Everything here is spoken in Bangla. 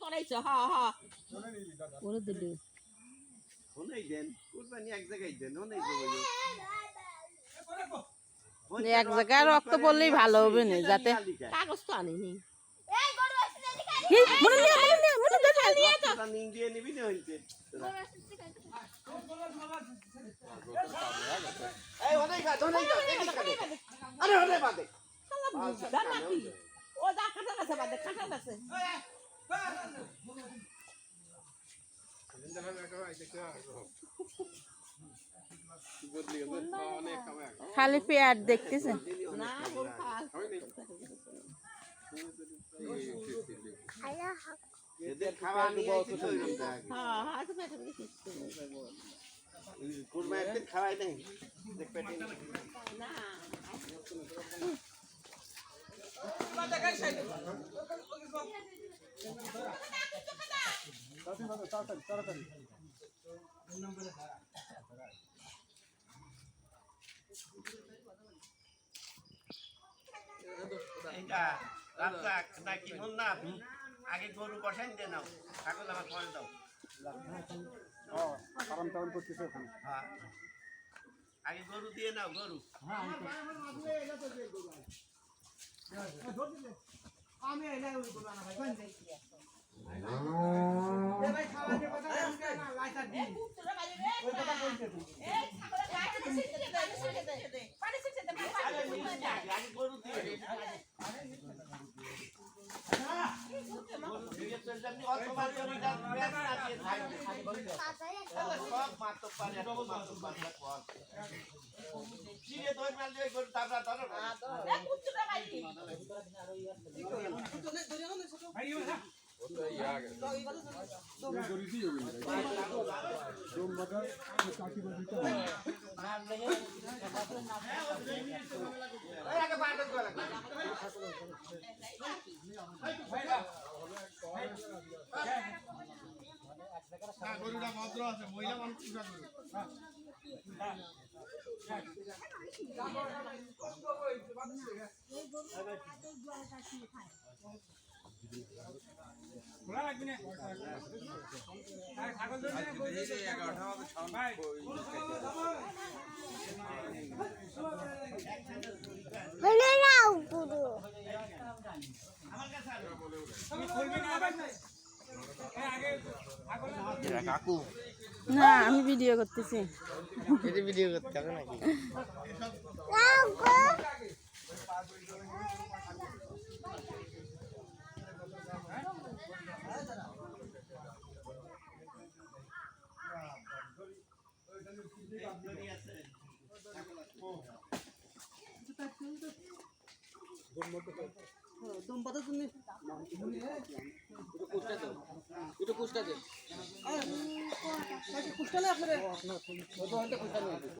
করাইছো হ্যাঁ হ্যাঁ ওরে দিলে ওনেই দেন কুরবানি এক জায়গায় দেন ওনেই এক জায়গায় রক্ত পড়লেই ভালো হবে না যাতে কাগজ তো আনিনি দিয়ে নিবি না হইতে এই ওনেই খা ওনেই খা আরে ওনেই বাদে ও দা কাটা আছে বাদে কাটা আছে খালি পেট দেখতেছে না এদের খাওয়া নিয়ে হ্যাঁ হ্যাঁ তো পেটে দিছিস কুরবানি একদিন খাওয়াই নাই দেখ পেটে না এইটা রাস্তা নাকি মন না আগে গরু বসাই দিয়ে নাও ছাগল আমার পরে দাও আরাম টারাম করতেছে ওখানে হ্যাঁ আগে গরু দিয়ে নাও গরু আগে গরু দিয়ে সব মাত্র পারে মাত্র পারে চিড়ে দই মাল দিয়ে গরু তাবড়া ধরো গরুটা ভদ্র আছে মহিলা মানুষ পূজা করবে কাকু না আমি ভিডিও করতেছি এটা ভিডিও করতে হবে নাকি এটা কুষ্টা দে